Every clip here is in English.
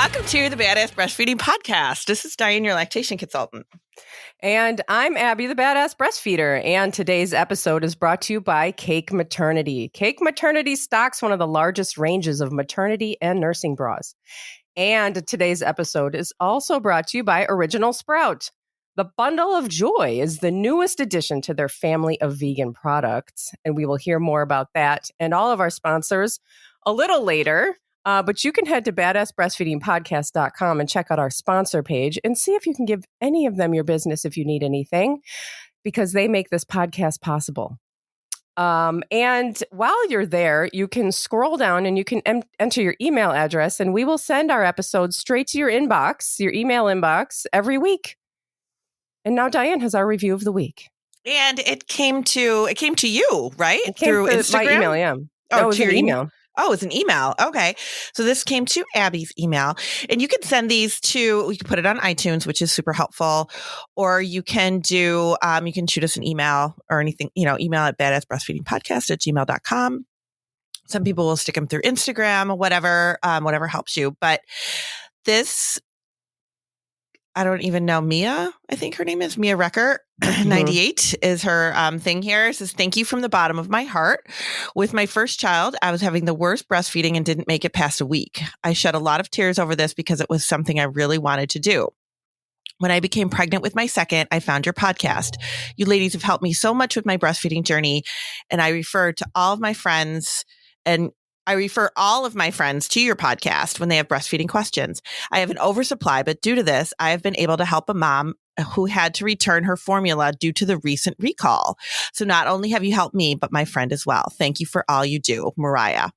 Welcome to the Badass Breastfeeding Podcast. This is Diane, your lactation consultant. And I'm Abby, the Badass Breastfeeder. And today's episode is brought to you by Cake Maternity. Cake Maternity stocks one of the largest ranges of maternity and nursing bras. And today's episode is also brought to you by Original Sprout. The Bundle of Joy is the newest addition to their family of vegan products. And we will hear more about that and all of our sponsors a little later. But you can head to badassbreastfeedingpodcast.com and check out our sponsor page and see if you can give any of them your business if you need anything, because they make this podcast possible. And while you're there, you can scroll down and you can enter your email address, and we will send our episodes straight to your inbox, your email inbox, every week. And now Diane has our review of the week. And it came to you, right? It came through Instagram? My email, yeah. Oh, it was your email. Oh, it's an email. Okay. So this came to Abby's email, and you can send these to, we can put it on iTunes, which is super helpful, or you can do, you can shoot us an email or anything, email at badassbreastfeedingpodcast@gmail.com. Some people will stick them through Instagram, whatever helps you. But this, I don't even know, Mia, I think her name is Mia Recker, 98 is her thing here. It says, thank you from the bottom of my heart. With my first child, I was having the worst breastfeeding and didn't make it past a week. I shed a lot of tears over this because it was something I really wanted to do. When I became pregnant with my second, I found your podcast. You ladies have helped me so much with my breastfeeding journey, and I refer all of my friends to your podcast when they have breastfeeding questions. I have an oversupply, but due to this, I have been able to help a mom who had to return her formula due to the recent recall. So not only have you helped me, but my friend as well. Thank you for all you do, Mariah.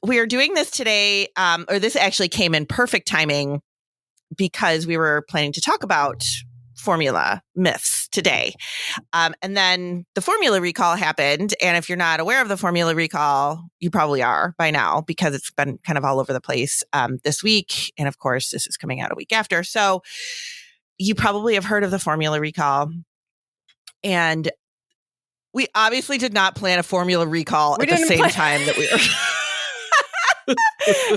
We are doing this today, or this actually came in perfect timing because we were planning to talk about formula myths today. And then the formula recall happened. And if you're not aware of the formula recall, you probably are by now, because it's been kind of all over the place this week. And of course, this is coming out a week after. So you probably have heard of the formula recall. And we obviously did not plan a formula recall at the same time that we were.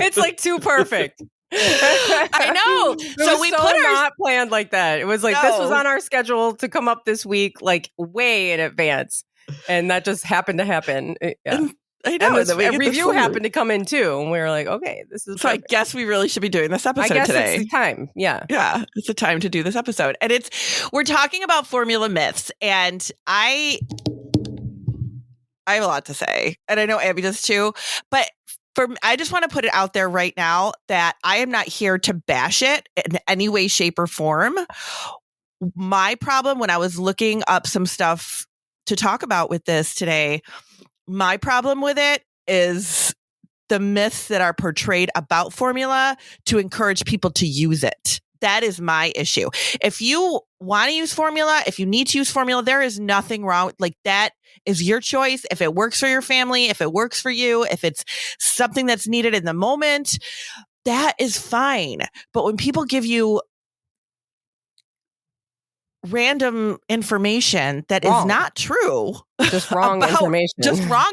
It's like too perfect. I know. So we put not planned like that. It was like, this was on our schedule to come up this week, like way in advance. And that just happened to happen. Yeah. I know. And a review happened to come in too. And we were like, okay, this is so perfect. I guess we really should be doing this episode today. It's the time. Yeah. Yeah. It's the time to do this episode. And we're talking about formula myths. And I have a lot to say. And I know Abby does too. But I just want to put it out there right now that I am not here to bash it in any way, shape, or form. My problem when I was looking up some stuff to talk about with this today, my problem with it is the myths that are portrayed about formula to encourage people to use it. That is my issue. If you want to use formula, if you need to use formula, there is nothing wrong. Like, that is your choice. If it works for your family, if it works for you, if it's something that's needed in the moment, that is fine. But when people give you random information that is not true, just wrong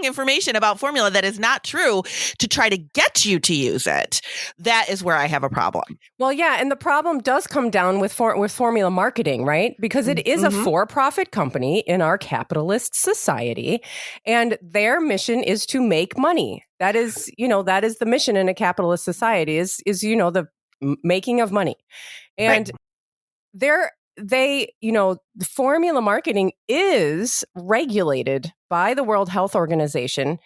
information about formula that is not true to try to get you to use it, that is where I have a problem. Well, yeah, and the problem does come down with formula marketing, right? Because it is a for-profit company in our capitalist society, and their mission is to make money. That is the mission in a capitalist society is the making of money, and the formula marketing is regulated by the World Health Organization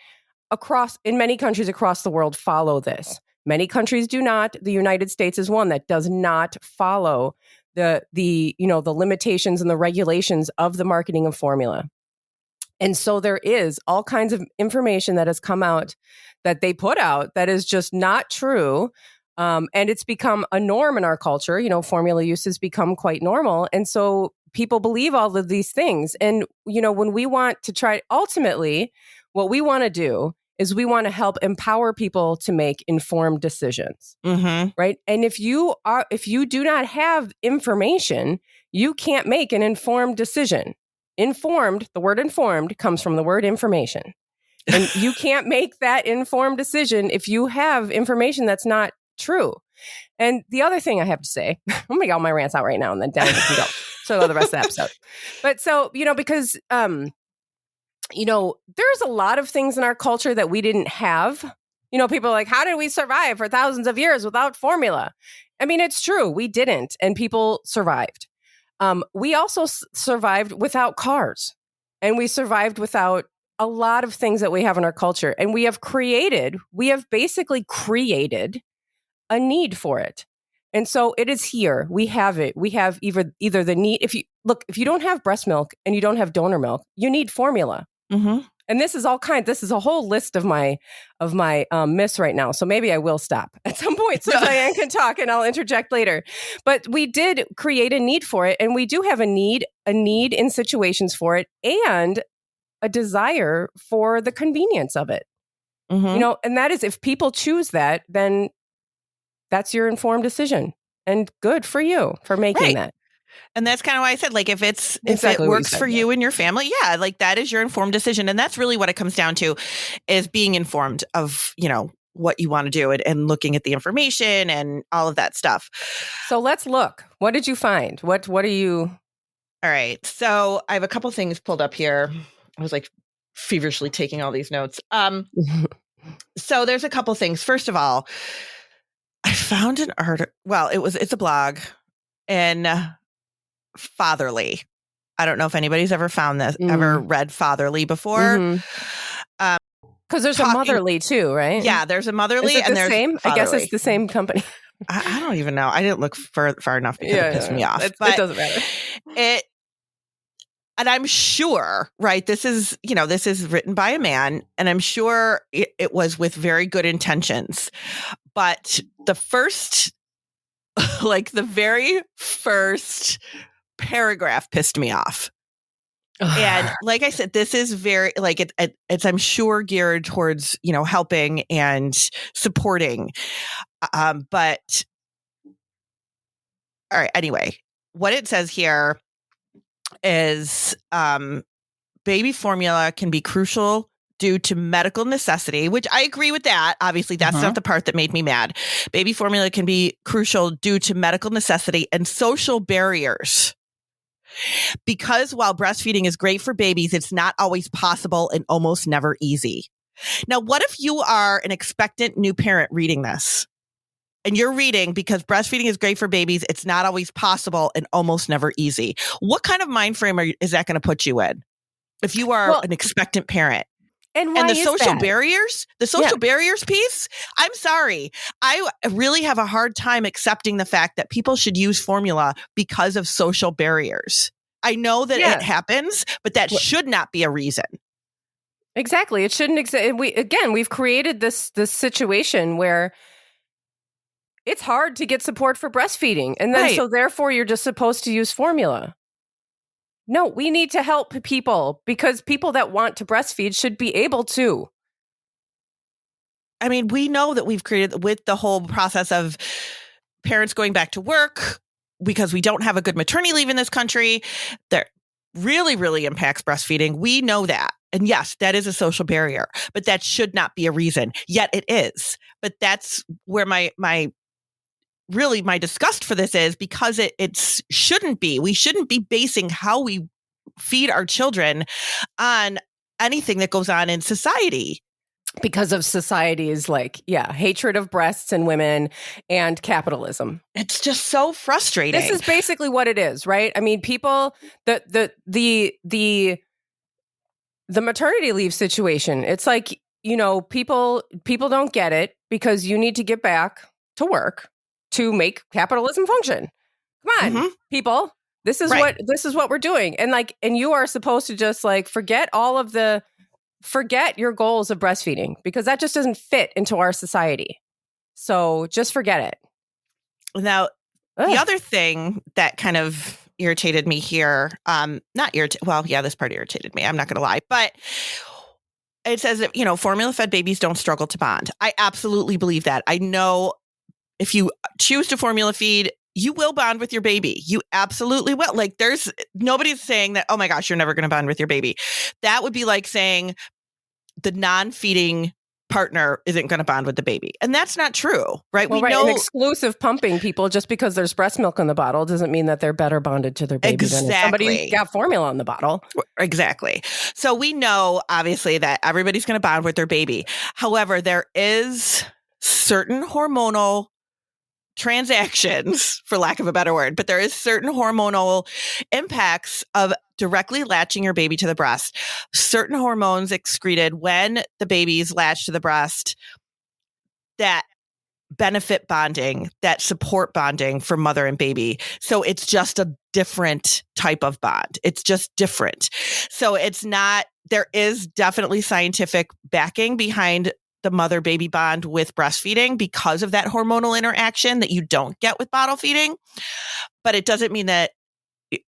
in many countries across the world follow this. Many countries do not. The United States is one that does not follow the limitations and the regulations of the marketing of formula. And so there is all kinds of information that has come out that they put out that is just not true. And it's become a norm in our culture. Formula use has become quite normal. And so people believe all of these things. And, when we want to ultimately, what we want to do is we want to help empower people to make informed decisions. Mm-hmm. Right. And if you do not have information, you can't make an informed decision. The word informed comes from the word information. And you can't make that informed decision if you have information that's not true. And the other thing I have to say, I'm going to get all my rants out right now and then down we can go. So the rest of the episode. But so, because, there's a lot of things in our culture that we didn't have. People are like, how did we survive for thousands of years without formula? I mean, it's true. We didn't. And people survived. We also survived without cars. And we survived without a lot of things that we have in our culture. And we have basically created a need for it. And so it is here. We have it. We have either the need. If you don't have breast milk and you don't have donor milk, you need formula. Mm-hmm. And this is a whole list of my myths right now. So maybe I will stop at some point so Diane can talk and I'll interject later. But we did create a need for it. And we do have a need in situations for it and a desire for the convenience of it. Mm-hmm. And that is, if people choose that, then that's your informed decision, and good for you for making that. And that's kind of why I said, like, if it works for you and your family, like that is your informed decision. And that's really what it comes down to, is being informed of, what you want to do and looking at the information and all of that stuff. So let's look. What did you find? What are you? All right. So I have a couple things pulled up here. I was like feverishly taking all these notes. So there's a couple things. First of all, I found an article. Well, it's a blog, and Fatherly. I don't know if anybody's ever found this, ever read Fatherly before. Because there's a Motherly too, right? Yeah, there's a Motherly, and there's same. Fatherly. I guess it's the same company. I don't even know. I didn't look far enough because it pissed me off. It doesn't matter. And I'm sure, right? This is written by a man, and I'm sure it was with very good intentions. But the very first paragraph pissed me off. And like I said, this is very, like, it's I'm sure geared towards, helping and supporting. But all right, anyway, what it says here is baby formula can be crucial due to medical necessity, which I agree with that. Obviously, that's not the part that made me mad. Baby formula can be crucial due to medical necessity and social barriers. Because while breastfeeding is great for babies, it's not always possible and almost never easy. Now, what if you are an expectant new parent reading this? And you're reading, because breastfeeding is great for babies, it's not always possible and almost never easy. What kind of mind frame is that going to put you in if you are an expectant parent? And why the is social that? barriers piece, I'm sorry. I really have a hard time accepting the fact that people should use formula because of social barriers. I know that it happens, but that should not be a reason. Exactly. It shouldn't exist. We've created this situation where it's hard to get support for breastfeeding. And then so therefore you're just supposed to use formula. No, we need to help people, because people that want to breastfeed should be able to. I mean, we know that we've created, with the whole process of parents going back to work because we don't have a good maternity leave in this country, that really, really impacts breastfeeding. We know that. And yes, that is a social barrier, but that should not be a reason. Yet it is. But that's where my disgust for this is, because it shouldn't be. We shouldn't be basing how we feed our children on anything that goes on in society. Because of society's hatred of breasts and women and capitalism. It's just so frustrating. This is basically what it is, right? I mean, people, the maternity leave situation, it's like, people don't get it, because you need to get back to work to make capitalism function. Come on, people. This is what we're doing. And you are supposed to just forget your goals of breastfeeding, because that just doesn't fit into our society. So just forget it. Now, the other thing that kind of irritated me here, this part irritated me. I'm not going to lie, but it says that, formula-fed babies don't struggle to bond. I absolutely believe that. I know if you choose to formula feed, you will bond with your baby. You absolutely will. Nobody's saying that, oh my gosh, you're never going to bond with your baby. That would be like saying the non-feeding partner isn't going to bond with the baby. And that's not true, right? Well, we know and exclusive pumping people, just because there's breast milk in the bottle doesn't mean that they're better bonded to their baby than somebody who's got formula in the bottle. Exactly. So we know, obviously, that everybody's going to bond with their baby. However, there is certain hormonal transactions, for lack of a better word, but there is certain hormonal impacts of directly latching your baby to the breast. Certain hormones excreted when the baby's latched to the breast that benefit bonding, that support bonding for mother and baby. So it's just a different type of bond. It's just different. So it's not, there is definitely scientific backing behind the mother-baby bond with breastfeeding because of that hormonal interaction that you don't get with bottle feeding. But it doesn't mean that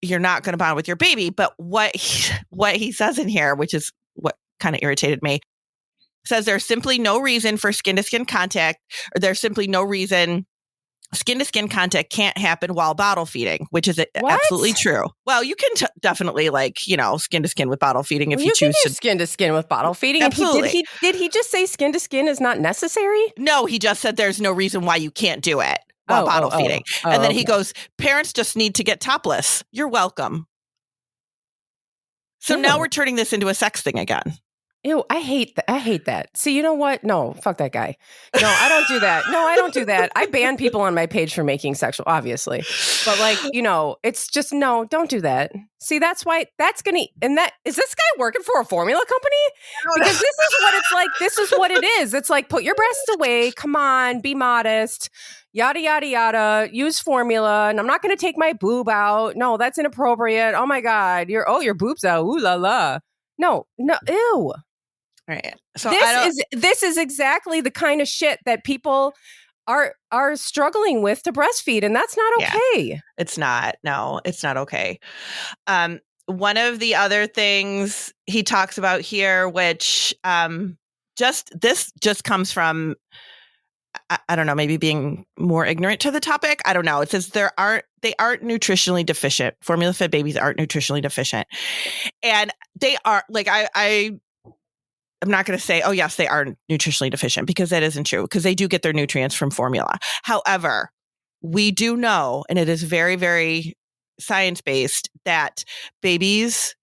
you're not going to bond with your baby. But what he says in here, which is what kind of irritated me, says there's simply no reason for skin-to-skin contact, or there's simply no reason skin-to-skin contact can't happen while bottle feeding, which is absolutely true. Well, you can definitely skin-to-skin with bottle feeding if you choose to. Skin-to-skin with bottle feeding. Absolutely. Did he just say skin-to-skin is not necessary? No, he just said there's no reason why you can't do it while bottle feeding. And then he goes, parents just need to get topless. You're welcome. So now we're turning this into a sex thing again. Ew, I hate that. See, you know what? No, fuck that guy. No, I don't do that. No, I don't do that. I ban people on my page for making sexual, obviously. But it's just, no, don't do that. See, that's why is this guy working for a formula company? Because this is what it's like. This is what it is. It's like, put your breasts away. Come on, be modest. Yada, yada, yada. Use formula. And I'm not going to take my boob out. No, that's inappropriate. Oh my God. Your boob's out. Ooh la la. No, ew. Right. So this is exactly the kind of shit that people are struggling with to breastfeed, and that's not okay. Yeah, it's not. No, it's not okay. One of the other things he talks about here, which just comes from, I don't know, maybe being more ignorant to the topic. I don't know. It says they aren't nutritionally deficient. Formula fed babies aren't nutritionally deficient, and they are I'm not going to say, oh, yes, they are nutritionally deficient, because that isn't true, because they do get their nutrients from formula. However, we do know, and it is very, very science-based, that babies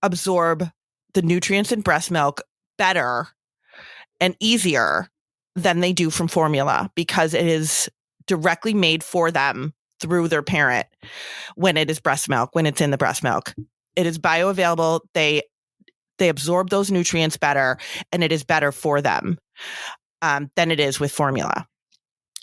absorb the nutrients in breast milk better and easier than they do from formula, because it is directly made for them through their parent when it is breast milk, when it's in the breast milk. It is bioavailable. They absorb those nutrients better, and it is better for them than it is with formula.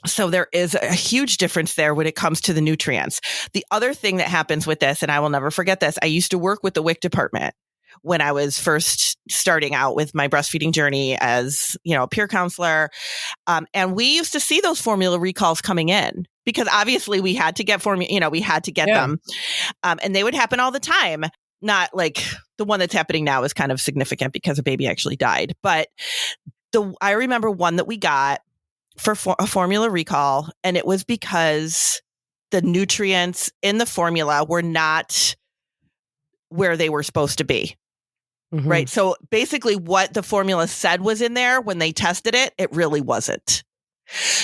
So there is a huge difference there when it comes to the nutrients. The other thing that happens with this, and I will never forget this, I used to work with the WIC department when I was first starting out with my breastfeeding journey as, a peer counselor. And we used to see those formula recalls coming in, because obviously we had to get we had to get them. And they would happen all the time. Not like the one that's happening now is kind of significant because a baby actually died. But I remember one that we got for a formula recall, and it was because the nutrients in the formula were not where they were supposed to be. Mm-hmm. Right. So basically what the formula said was in there, when they tested it, it really wasn't.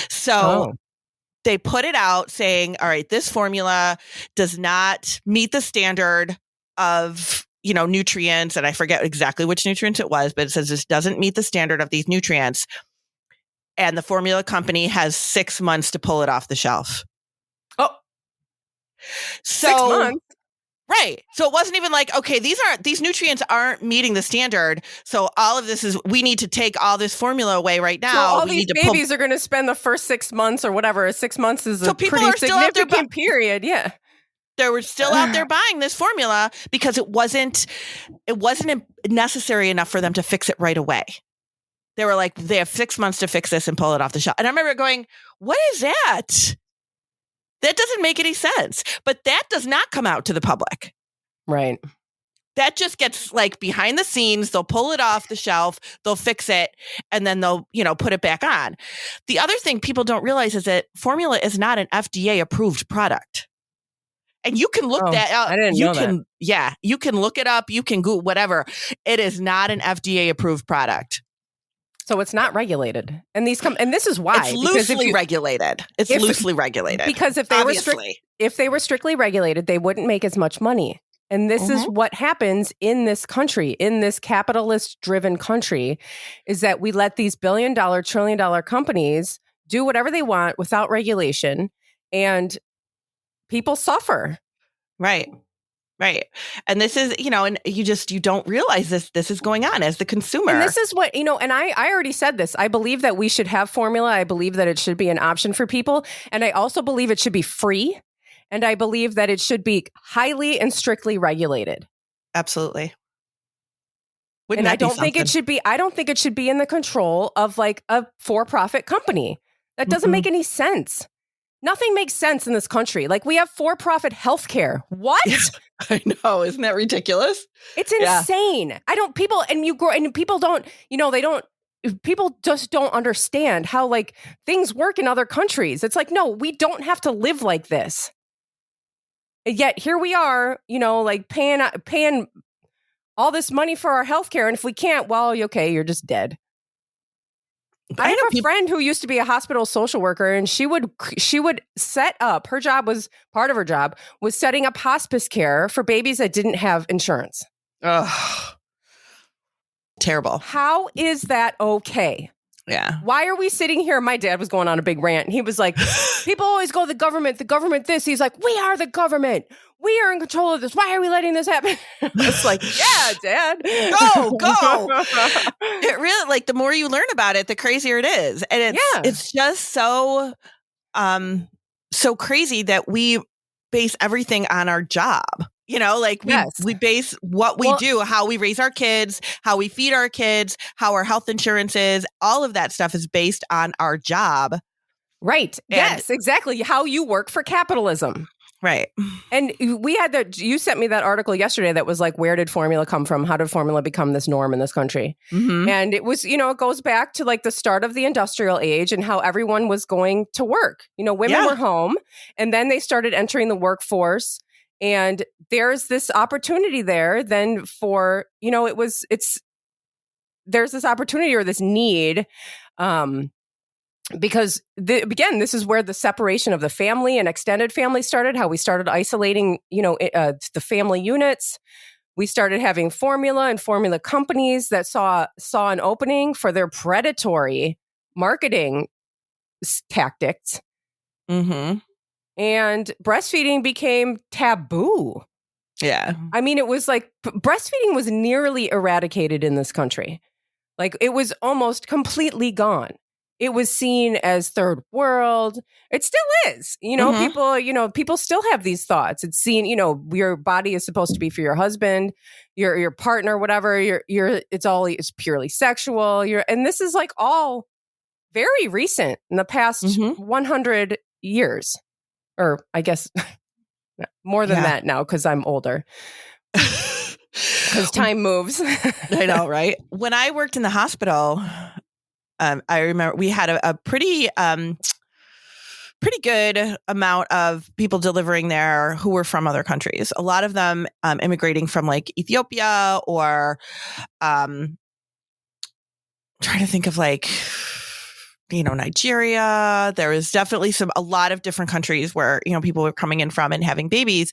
So they put it out saying, all right, this formula does not meet the standard of, nutrients. And I forget exactly which nutrients it was, but it says this doesn't meet the standard of these nutrients. And the formula company has 6 months to pull it off the shelf. Oh, so 6 months. Right. So it wasn't even like, okay, these nutrients aren't meeting the standard. So all of this we need to take all this formula away right now. So all these babies are going to spend the first 6 months or whatever. 6 months is a pretty significant period. Yeah. They were still out there buying this formula because it wasn't necessary enough for them to fix it right away. They were like, they have 6 months to fix this and pull it off the shelf. And I remember going, what is that? That doesn't make any sense. But that does not come out to the public. Right. That just gets like behind the scenes. They'll pull it off the shelf, they'll fix it, and then they'll, put it back on. The other thing people don't realize is that formula is not an FDA approved product. And you can look that up. I didn't know that. Yeah, you can look it up. You can Google whatever. It is not an FDA approved product. So it's not regulated. And and this is why. It's loosely regulated. It's loosely regulated. Because if they were strictly regulated, they wouldn't make as much money. And this is what happens in this country, in this capitalist-driven country, is that we let these billion-dollar, trillion-dollar companies do whatever they want without regulation, and people suffer. Right. Right. And this is, and you don't realize this is going on as the consumer. And this is what, and I already said this. I believe that we should have formula. I believe that it should be an option for people. And I also believe it should be free. And I believe that it should be highly and strictly regulated. Absolutely. And I don't think it should be in the control of like a for-profit company. That doesn't make any sense. Nothing makes sense in this country. Like, we have for-profit healthcare. What? Yeah, I know. Isn't that ridiculous? It's insane. People just don't understand how like things work in other countries. It's like, no, we don't have to live like this. And yet here we are, like paying all this money for our healthcare. And if we can't, well, okay, you're just dead. I have a friend who used to be a hospital social worker, and she would set up, part of her job was setting up hospice care for babies that didn't have insurance. Ugh. Terrible. How is that okay? Yeah. Why are we sitting here? My dad was going on a big rant, and he was like, people always go, the government this. He's like, we are the government. We are in control of this. Why are we letting this happen? It's like, yeah, Dad. Go. It really, like, the more you learn about it, the crazier it is. And it's just so crazy that we base everything on our job. We base what we do, how we raise our kids, how we feed our kids, how our health insurance is. All of that stuff is based on our job. Right. Yes, exactly. How you work for capitalism. Right. And you sent me that article yesterday that was like, where did formula come from? How did formula become this norm in this country? Mm-hmm. And it was, it goes back to like the start of the industrial age and how everyone was going to work. Women were home, and then they started entering the workforce. And there's this opportunity there then for, there's this opportunity or this need, because this is where the separation of the family and extended family started, how we started isolating, the family units. We started having formula and formula companies that saw an opening for their predatory marketing tactics. Mm-hmm. And breastfeeding became taboo. Yeah. I mean, it was like breastfeeding was nearly eradicated in this country. Like, it was almost completely gone. It was seen as third world. It still is. People still have these thoughts. It's seen, your body is supposed to be for your husband, your partner, whatever. It's purely sexual. And this is like all very recent in the past 100 years. Or I guess more than that now, because I'm older. Because time moves. I know, right? When I worked in the hospital, I remember we had a pretty good amount of people delivering there who were from other countries. A lot of them immigrating from like Ethiopia or trying to think of like, Nigeria. There was definitely a lot of different countries where, people were coming in from and having babies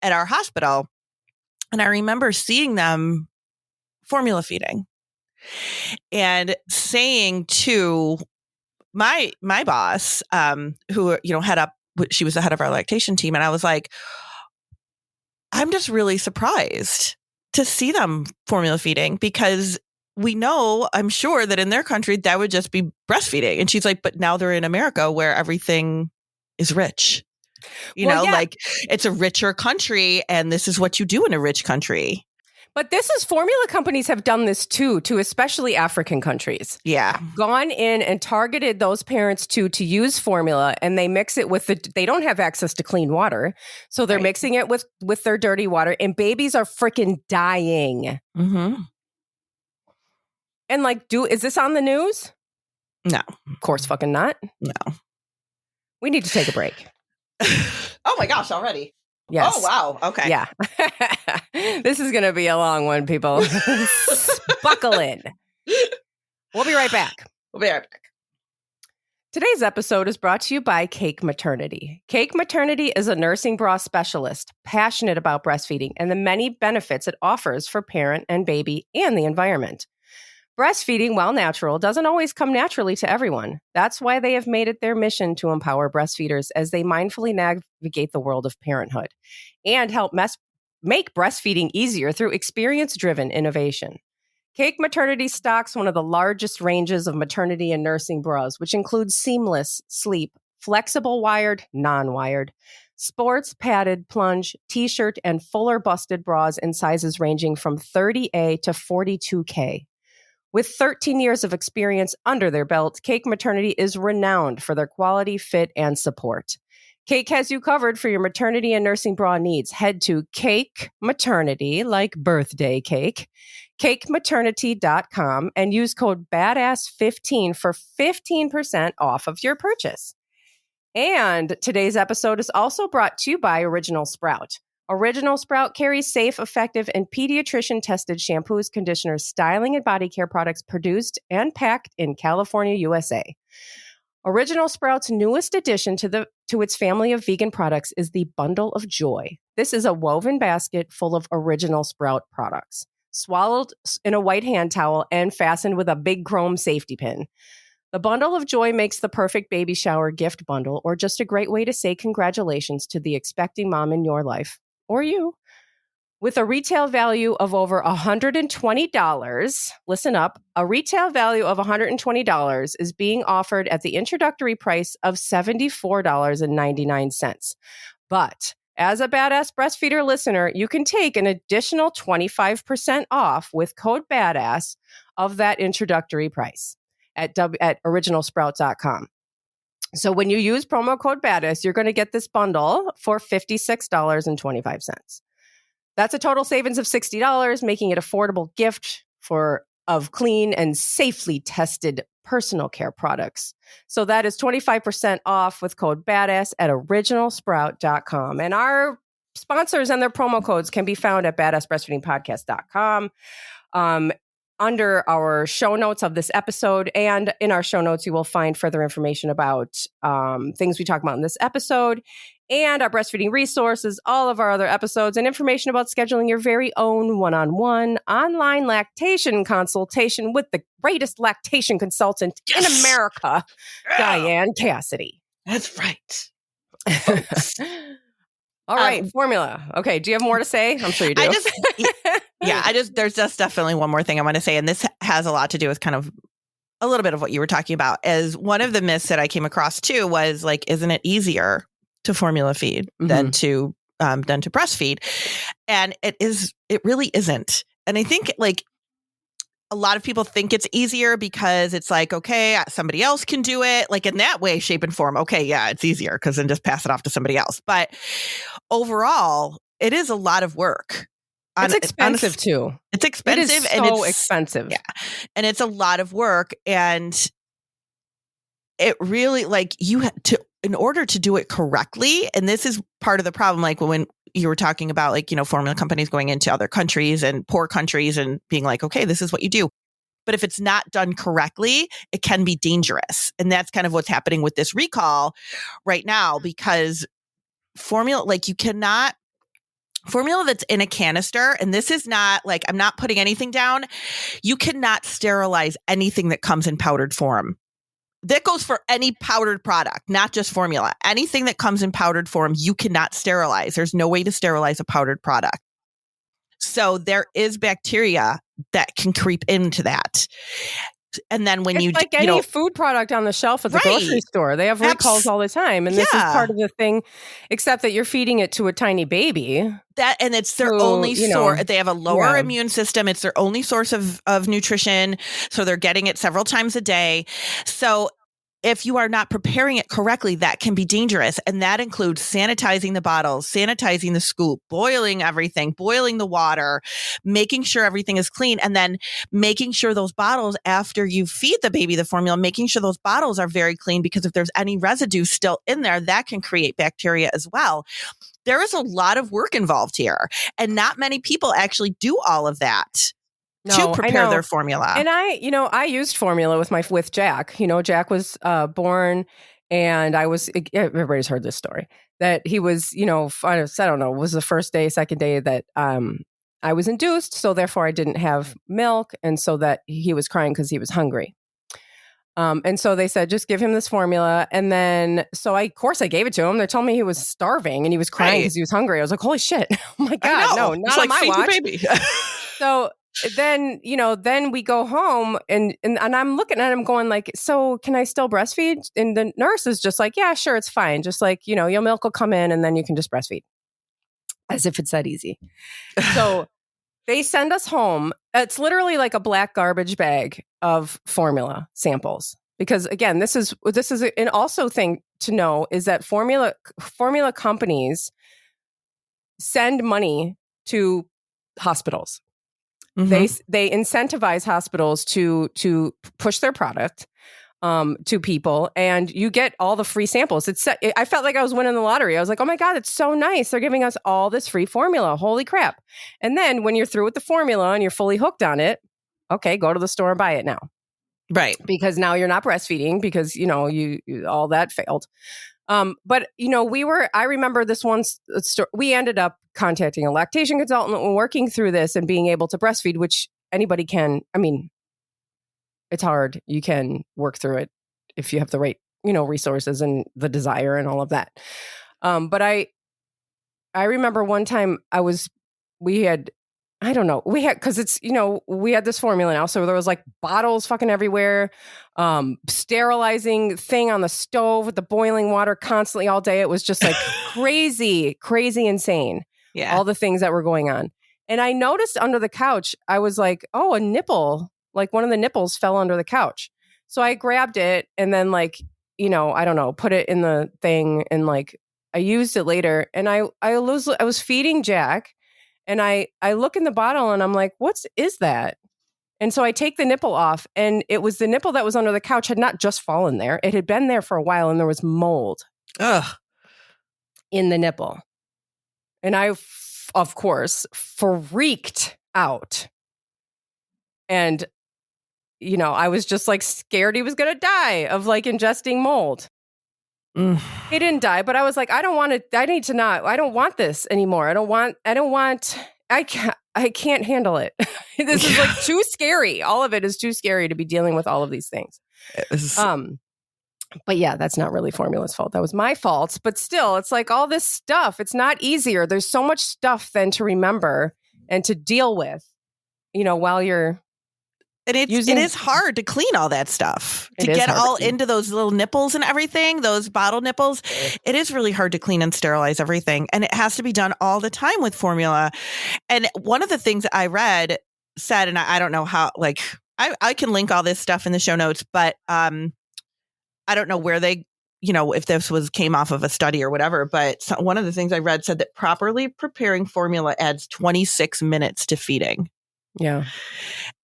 at our hospital. And I remember seeing them formula feeding and saying to my boss, who, she was the head of our lactation team. And I was like, I'm just really surprised to see them formula feeding, because we know, I'm sure, that in their country, that would just be breastfeeding. And she's like, but now they're in America where everything is rich. Like, it's a richer country, and this is what you do in a rich country. But formula companies have done this too, to especially African countries. Yeah. Gone in and targeted those parents to use formula, and they mix it with they don't have access to clean water. So they're mixing it with their dirty water, and babies are freaking dying. Mm-hmm. And like, is this on the news? No. Of course fucking not. No. We need to take a break. Oh my gosh, already. Yes. Oh, wow. Okay. Yeah. This is going to be a long one, people. Buckle in. We'll be right back. We'll be right back. Today's episode is brought to you by Cake Maternity. Cake Maternity is a nursing bra specialist passionate about breastfeeding and the many benefits it offers for parent and baby and the environment. Breastfeeding, while natural, doesn't always come naturally to everyone. That's why they have made it their mission to empower breastfeeders as they mindfully navigate the world of parenthood and help make breastfeeding easier through experience-driven innovation. Cake Maternity stocks one of the largest ranges of maternity and nursing bras, which includes seamless, sleep, flexible wired, non-wired, sports, padded, plunge, t-shirt, and fuller busted bras in sizes ranging from 30A to 42K. With 13 years of experience under their belt, Cake Maternity is renowned for their quality, fit, and support. Cake has you covered for your maternity and nursing bra needs. Head to Cake Maternity, like birthday cake, cakematernity.com, and use code BADASS15 for 15% off of your purchase. And today's episode is also brought to you by Original Sprout. Original Sprout carries safe, effective, and pediatrician-tested shampoos, conditioners, styling, and body care products produced and packed in California, USA. Original Sprout's newest addition to its family of vegan products is the Bundle of Joy. This is a woven basket full of Original Sprout products, swallowed in a white hand towel and fastened with a big chrome safety pin. The Bundle of Joy makes the perfect baby shower gift bundle, or just a great way to say congratulations to the expecting mom in your life, or you. With a retail value of over $120, listen up, a retail value of $120 is being offered at the introductory price of $74.99. But as a Badass Breastfeeder listener, you can take an additional 25% off with code BADASS of that introductory price at originalsprout.com. So when you use promo code BADASS, you're going to get this bundle for $56.25. That's a total savings of $60, making it an affordable gift of clean and safely tested personal care products. So that is 25% off with code BADASS at originalsprout.com. And our sponsors and their promo codes can be found at badassbreastfeedingpodcast.com. Under our show notes of this episode, and in our show notes, you will find further information about things we talk about in this episode and our breastfeeding resources, all of our other episodes, and information about scheduling your very own one-on-one online lactation consultation with the greatest lactation consultant in America, Diane Cassidy. That's right. All right, formula. Okay, do you have more to say? I'm sure you do. There's just definitely one more thing I want to say, and this has a lot to do with kind of a little bit of what you were talking about. As one of the myths that I came across too was like, isn't it easier to formula feed than to breastfeed? And it really isn't. And I think like a lot of people think it's easier because it's like, okay, somebody else can do it. Like in that way, shape and form. Okay, yeah, it's easier because then just pass it off to somebody else. But overall, it is a lot of work. It's expensive too. It's expensive. It's expensive. Yeah. And it's a lot of work. And it really like in order to do it correctly. And this is part of the problem. Like when you were talking about like, formula companies going into other countries and poor countries and being like, okay, this is what you do. But if it's not done correctly, it can be dangerous. And that's kind of what's happening with this recall right now, because formula that's in a canister, and this is not like, I'm not putting anything down. You cannot sterilize anything that comes in powdered form. That goes for any powdered product, not just formula. Anything that comes in powdered form, you cannot sterilize. There's no way to sterilize a powdered product. So there is bacteria that can creep into that. And then when it's like any food product on the shelf at the grocery store, they have recalls all the time. And this is part of the thing, except that you're feeding it to a tiny baby. And it's their only source. They have a lower immune system. It's their only source of nutrition. So they're getting it several times a day. So if you are not preparing it correctly, that can be dangerous. And that includes sanitizing the bottles, sanitizing the scoop, boiling everything, boiling the water, making sure everything is clean, and then making sure those bottles, after you feed the baby the formula, making sure those bottles are very clean, because if there's any residue still in there, that can create bacteria as well. There is a lot of work involved here, and not many people actually do all of that. to prepare their formula. And I used formula with Jack. Jack was born, and everybody's heard this story, that he was, I don't know, it was the first day, second day that I was induced. So therefore I didn't have milk. And so that he was crying because he was hungry. And so they said, just give him this formula. And then, of course I gave it to him. They told me he was starving and he was crying because he was hungry. I was like, holy shit. Oh my God. No, not on my watch. Baby. So then, then we go home and I'm looking at him going like, so can I still breastfeed? And the nurse is just like, yeah, sure. It's fine. Just like, your milk will come in and then you can just breastfeed. As if it's that easy. So they send us home. It's literally like a black garbage bag of formula samples. Because again, this is an also thing to know is that formula companies send money to hospitals. Mm-hmm. They incentivize hospitals to push their product to people, and you get all the free samples. I felt like I was winning the lottery. I was like, oh my God, it's so nice. They're giving us all this free formula. Holy crap. And then when you're through with the formula and you're fully hooked on it, okay, go to the store and buy it now. Right. Because now you're not breastfeeding because, you all that failed. But, I remember this one story. We ended up contacting a lactation consultant and working through this and being able to breastfeed, which anybody can. I mean, it's hard. You can work through it if you have the right, resources and the desire and all of that. But I remember one time we had this formula now. So there was like bottles fucking everywhere, sterilizing thing on the stove with the boiling water constantly all day. It was just like crazy insane. Yeah. All the things that were going on. And I noticed under the couch, I was like, oh, a nipple. Like one of the nipples fell under the couch. So I grabbed it and then I don't know, put it in the thing and I used it later. And I was feeding Jack and I look in the bottle and I'm like, what is that? And so I take the nipple off and it was the nipple that was under the couch had not just fallen there. It had been there for a while and there was mold in the nipple. And I, of course, freaked out. And I was just scared he was going to die of ingesting mold. He didn't die, but I was like, I don't want this anymore. I can't handle it. This is too scary. All of it is too scary to be dealing with all of these things. But yeah, that's not really formula's fault. That was my fault. But still, it's all this stuff. It's not easier. There's so much stuff then to remember and to deal with, while you're And it is hard to clean all that stuff, to get all into those little nipples and everything, those bottle nipples. It is really hard to clean and sterilize everything. And it has to be done all the time with formula. And one of the things I read said, and I don't know how, I can link all this stuff in the show notes, but I don't know where they, if this came off of a study or whatever. But one of the things I read said that properly preparing formula adds 26 minutes to feeding. Yeah.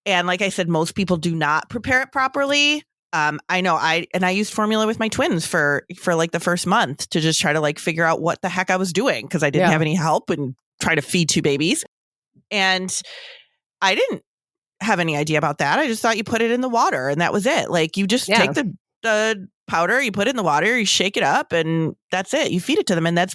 And like I said, most people do not prepare it properly. I know I used formula with my twins for the first month to just try to figure out what the heck I was doing because I didn't have any help and try to feed two babies. And I didn't have any idea about that. I just thought you put it in the water and that was it. You just take the powder, you put it in the water, you shake it up and that's it. You feed it to them. And that's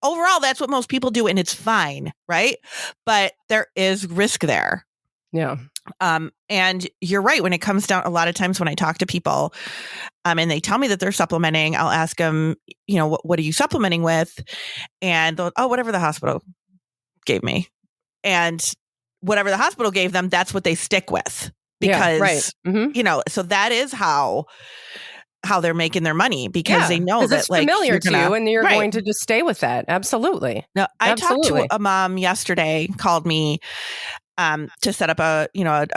overall, that's what most people do. And it's fine. Right. But there is risk there. Yeah. And you're right. When it comes down, a lot of times when I talk to people, and they tell me that they're supplementing, I'll ask them, what are you supplementing with? And they'll, whatever the hospital gave me. And whatever the hospital gave them, that's what they stick with. Because, so that is how they're making their money because they know that it's familiar to you and you're going to just stay with that. Absolutely. No, I talked to a mom yesterday, called me to set up a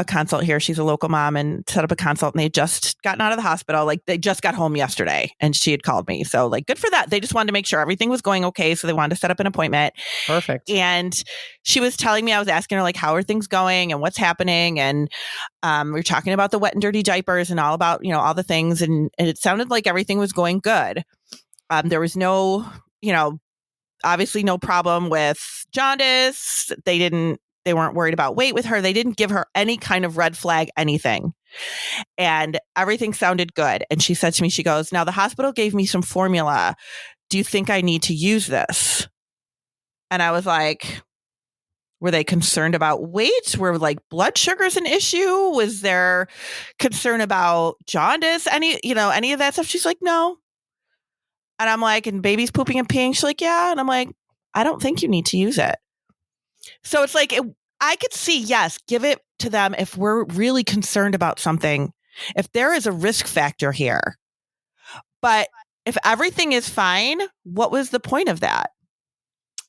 consult here. She's a local mom and set up a consult and they just gotten out of the hospital. They just got home yesterday and she had called me. So good for that. They just wanted to make sure everything was going okay. So they wanted to set up an appointment. Perfect. And she was telling me, I was asking her how are things going and what's happening. And we were talking about the wet and dirty diapers and all about, all the things. And it sounded like everything was going good. There was no, obviously no problem with jaundice. They They weren't worried about weight with her. They didn't give her any kind of red flag, anything. And everything sounded good. And she said to me, she goes, now the hospital gave me some formula. Do you think I need to use this? And I was like, were they concerned about weight? Were like blood sugars an issue? Was there concern about jaundice? Any of that stuff? She's like, no. And I'm like, and baby's pooping and peeing. She's like, yeah. And I'm like, I don't think you need to use it. So it's like, I could see, yes, give it to them if we're really concerned about something, if there is a risk factor here. But if everything is fine, what was the point of that?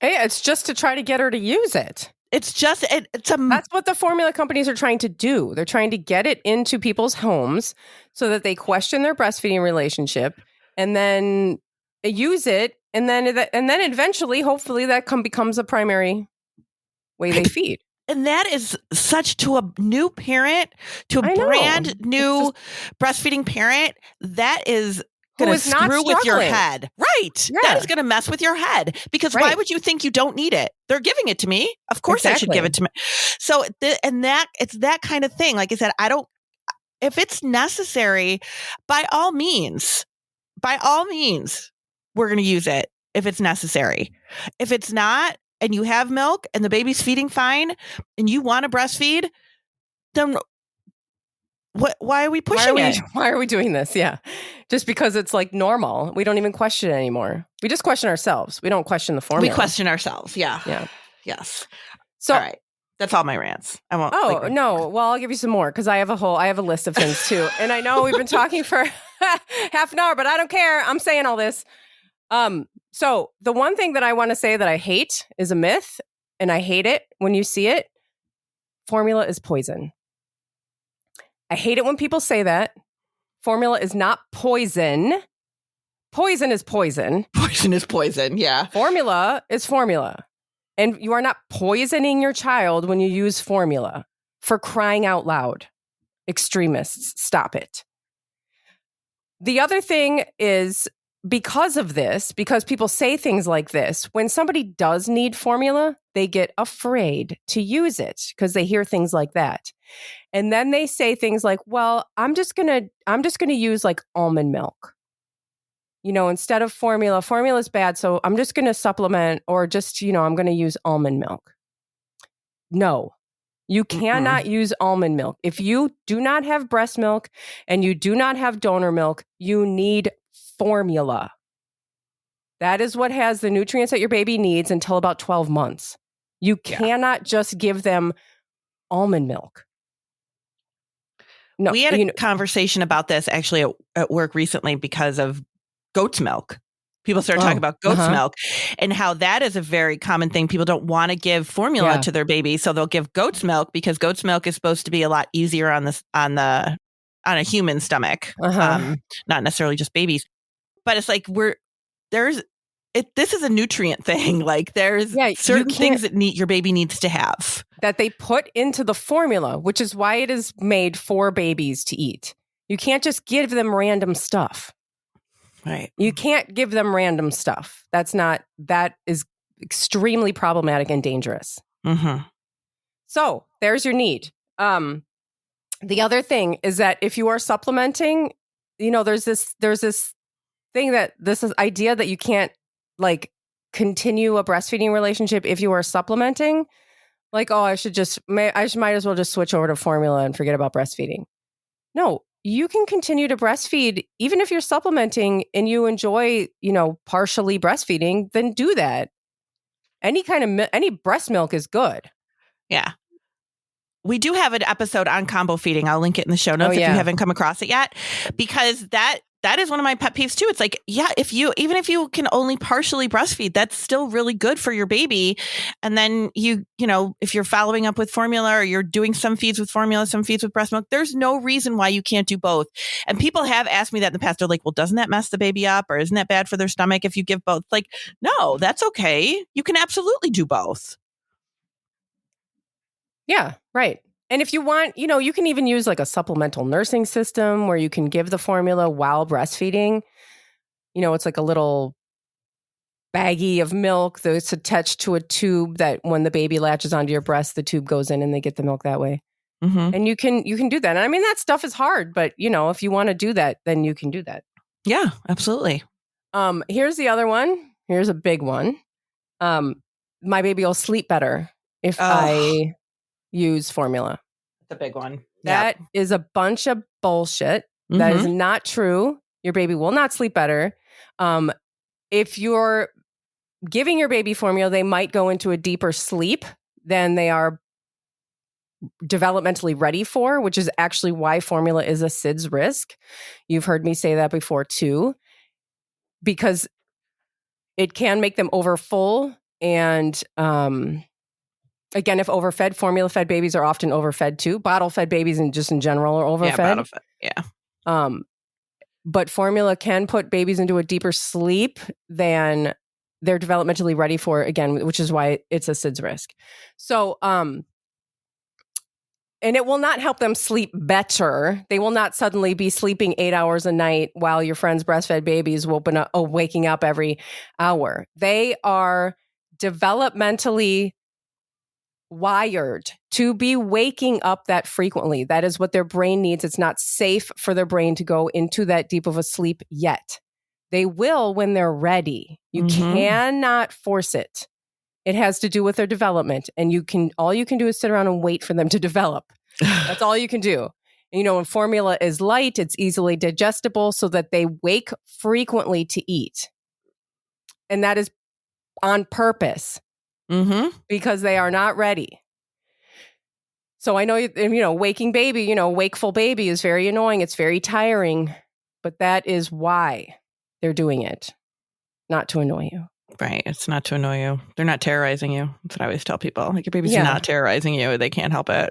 Hey, it's just to try to get her to use it. It's just, that's what the formula companies are trying to do. They're trying to get it into people's homes so that they question their breastfeeding relationship and then use it. And then eventually, hopefully that becomes a primary way they feed. And that is such, to a new parent, to a brand new breastfeeding parent, that is going to screw with your head. Right. Yeah. That is going to mess with your head, because why would you think you don't need it? They're giving it to me. Of course I should give it to me. So, it's that kind of thing. Like I said, if it's necessary, by all means, we're going to use it if it's necessary. If it's not, and you have milk and the baby's feeding fine and you want to breastfeed, then why are we pushing it? Why are we doing this? Yeah. Just because it's like normal. We don't even question it anymore. We just question ourselves. We don't question the formula. We question ourselves. Yeah. Yeah. Yes. So, all right. That's all my rants. I won't. Oh, no. Well, I'll give you some more because I have a list of things too. And I know we've been talking for half an hour, but I don't care. I'm saying all this. So the one thing that I want to say that I hate is a myth, and I hate it when you see it. Formula is poison. I hate it when people say that. Formula is not poison. Poison is poison. Poison is poison, yeah. Formula is formula. And you are not poisoning your child when you use formula. For crying out loud. Extremists, stop it. The other thing is, because of this, because people say things like this, when somebody does need formula, they get afraid to use it because they hear things like that. And then they say things like, well, I'm just going to use like almond milk. Instead of formula is bad, so I'm just going to supplement, or just, I'm going to use almond milk. No. You cannot use almond milk. If you do not have breast milk and you do not have donor milk, you need formula. That is what has the nutrients that your baby needs until about 12 months. You cannot just give them almond milk. No, we had a conversation about this actually at work recently because of goat's milk. People started talking about goat's milk and how that is a very common thing. People don't want to give formula to their baby, so they'll give goat's milk because goat's milk is supposed to be a lot easier on a human stomach, not necessarily just babies. But it's like this is a nutrient thing. Like there's certain things that your baby needs to have that they put into the formula, which is why it is made for babies to eat. You can't just give them random stuff. Right. You can't give them random stuff. That is extremely problematic and dangerous. Mm-hmm. So there's your need. The other thing is that if you are supplementing, there's this thing this idea that you can't like continue a breastfeeding relationship if you are supplementing. Like, oh, I might as well just switch over to formula and forget about breastfeeding. No, you can continue to breastfeed even if you're supplementing and you enjoy, partially breastfeeding, then do that. Any breast milk is good. Yeah. We do have an episode on combo feeding. I'll link it in the show notes if you haven't come across it yet, because that is one of my pet peeves too. It's like, even if you can only partially breastfeed, that's still really good for your baby. And then if you're following up with formula, or you're doing some feeds with formula, some feeds with breast milk, there's no reason why you can't do both. And people have asked me that in the past. They're like, well, doesn't that mess the baby up, or isn't that bad for their stomach if you give both? Like, no, that's okay. You can absolutely do both. Yeah, right. And if you want, you can even use like a supplemental nursing system where you can give the formula while breastfeeding. It's like a little baggie of milk that's attached to a tube that when the baby latches onto your breast, the tube goes in and they get the milk that way. Mm-hmm. And you can do that. And I mean, that stuff is hard, but if you want to do that, then you can do that. Yeah, absolutely. Here's the other one. Here's a big one. My baby will sleep better if I use formula. The big one. That is a bunch of bullshit. Mm-hmm. That is not true. Your baby will not sleep better. If you're giving your baby formula, they might go into a deeper sleep than they are developmentally ready for, which is actually why formula is a SIDS risk. You've heard me say that before too, because it can make them overfull. And again, if overfed, formula-fed babies are often overfed too. Bottle-fed babies and just in general are overfed. Yeah, bottle-fed. Yeah. But formula can put babies into a deeper sleep than they're developmentally ready for, again, which is why it's a SIDS risk. So, and it will not help them sleep better. They will not suddenly be sleeping 8 hours a night while your friend's breastfed babies will be waking up every hour. They are developmentally wired to be waking up that frequently. That is what their brain needs. It's not safe for their brain to go into that deep of a sleep yet. They will when they're ready. You cannot force it. It has to do with their development. And all you can do is sit around and wait for them to develop. That's all you can do. And formula is light, it's easily digestible so that they wake frequently to eat. And that is on purpose. Because they are not ready. So I know, waking baby, wakeful baby is very annoying. It's very tiring, but that is why they're doing it, not to annoy you. Right. It's not to annoy you. They're not terrorizing you. That's what I always tell people. Like, your baby's not terrorizing you. They can't help it.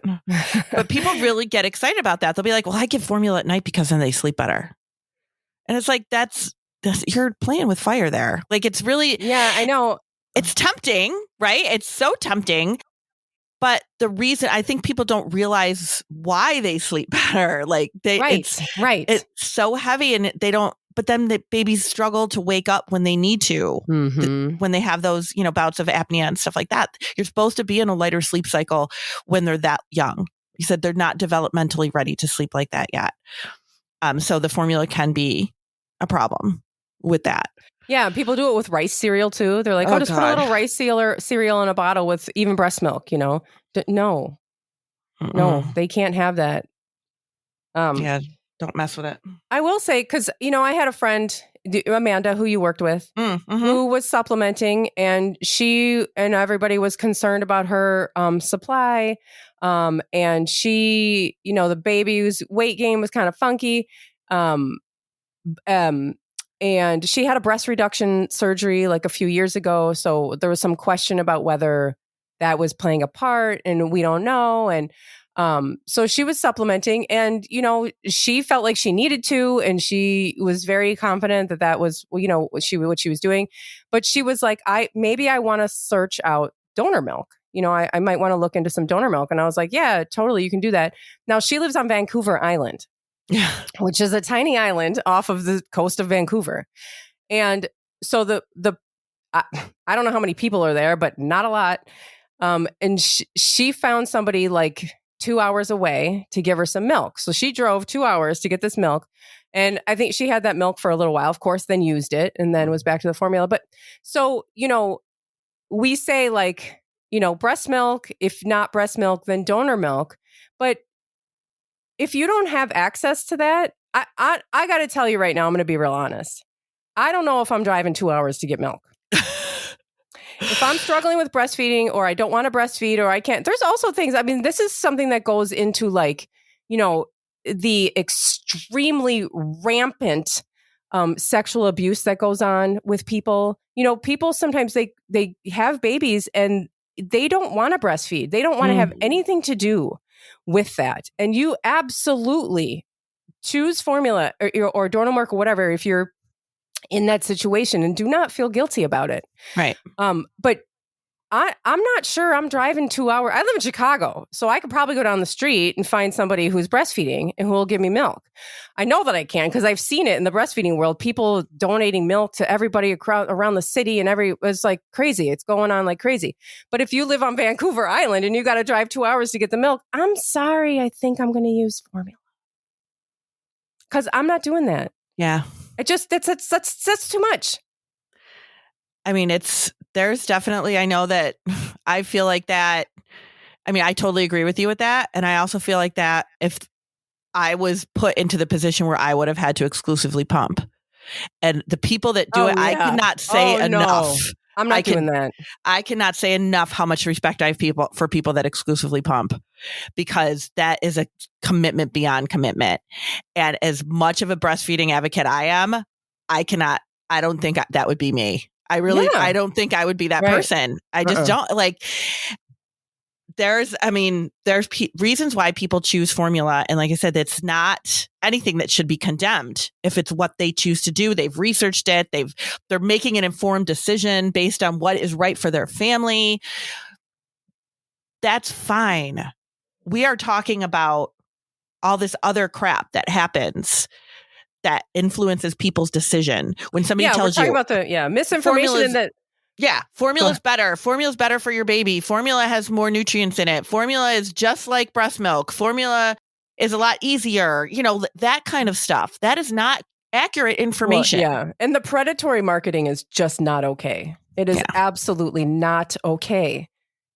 But people really get excited about that. They'll be like, well, I give formula at night because then they sleep better. And it's like, that's you're playing with fire there. Like, it's really... Yeah, I know. It's tempting, right? It's so tempting. But the reason, I think people don't realize why they sleep better. Like, it's so heavy and they don't, but then the babies struggle to wake up when they need to, when they have those, bouts of apnea and stuff like that. You're supposed to be in a lighter sleep cycle when they're that young. You said they're not developmentally ready to sleep like that yet. So the formula can be a problem with that. Yeah, people do it with rice cereal too. They're like, just put a little rice cereal in a bottle with even breast milk, No, they can't have that. Yeah, don't mess with it. I will say, because, I had a friend, Amanda, who you worked with, who was supplementing, and she and everybody was concerned about her supply. And she, the baby's weight gain was kind of funky. And she had a breast reduction surgery like a few years ago. So there was some question about whether that was playing a part, and we don't know. And so she was supplementing, and, she felt like she needed to, and she was very confident that was, what she was doing. But she was like, I want to search out donor milk. I might want to look into some donor milk. And I was like, yeah, totally. You can do that. Now she lives on Vancouver Island. Yeah, which is a tiny island off of the coast of Vancouver. And so I don't know how many people are there, but not a lot. And she found somebody like 2 hours away to give her some milk. So she drove 2 hours to get this milk. And I think she had that milk for a little while, of course, then used it and then was back to the formula. But so, we say like, breast milk, if not breast milk, then donor milk. But if you don't have access to that, I got to tell you right now, I'm going to be real honest. I don't know if I'm driving 2 hours to get milk. If I'm struggling with breastfeeding, or I don't want to breastfeed, or I can't, there's also things, this is something that goes into like, the extremely rampant sexual abuse that goes on with people. People sometimes they have babies and they don't want to breastfeed. They don't want to have anything to do with that. And you absolutely choose formula or donor milk or whatever if you're in that situation, and do not feel guilty about it. Right. But I'm not sure I'm driving 2 hours. I live in Chicago, so I could probably go down the street and find somebody who's breastfeeding and who will give me milk. I know that I can because I've seen it in the breastfeeding world. People donating milk to everybody around the city, and it's like crazy. It's going on like crazy. But if you live on Vancouver Island and you got to drive 2 hours to get the milk, I'm sorry. I think I'm going to use formula because I'm not doing that. Yeah, that's too much. I mean, there's definitely, I know that I feel like that. I mean, I totally agree with you with that. And I also feel like that if I was put into the position where I would have had to exclusively pump, and the people that do it, yeah. I cannot say enough. No. I'm not doing that. I cannot say enough how much respect I have for people that exclusively pump, because that is a commitment beyond commitment. And as much of a breastfeeding advocate I am, I don't think that would be me. I don't think I would be that person. I just don't like, there's reasons why people choose formula. And like I said, it's not anything that should be condemned. If it's what they choose to do, they've researched it. They're making an informed decision based on what is right for their family. That's fine. We are talking about all this other crap that happens that influences people's decision. When somebody tells you about the misinformation formula's better. Formula's better for your baby. Formula has more nutrients in it. Formula is just like breast milk. Formula is a lot easier. That kind of stuff. That is not accurate information. Well, and the predatory marketing is just not okay. It is absolutely not okay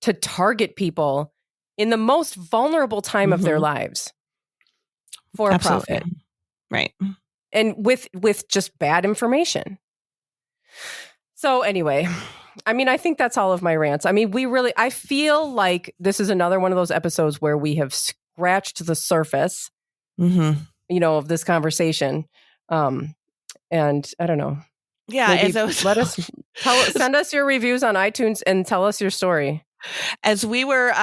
to target people in the most vulnerable time of their lives for profit. Right. And with just bad information. So anyway, I mean, I think that's all of my rants. I mean, I feel like this is another one of those episodes where we have scratched the surface, of this conversation. And I don't know. Yeah. Send us your reviews on iTunes and tell us your story. As we were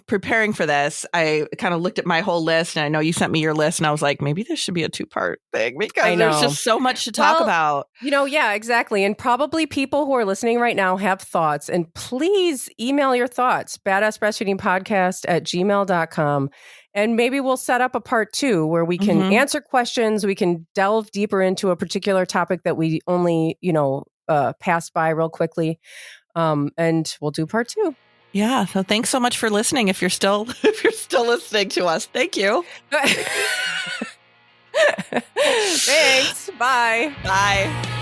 preparing for this, I kind of looked at my whole list, and I know you sent me your list, and I was like, maybe this should be a 2-part thing because there's just so much to talk about. Yeah, exactly. And probably people who are listening right now have thoughts, and please email your thoughts, Badass Breastfeeding Podcast @gmail.com. And maybe we'll set up a part 2 where we can answer questions. We can delve deeper into a particular topic that we only, passed by real quickly. And we'll do part 2. Yeah. So thanks so much for listening. If you're still listening to us, thank you. Thanks. Bye. Bye.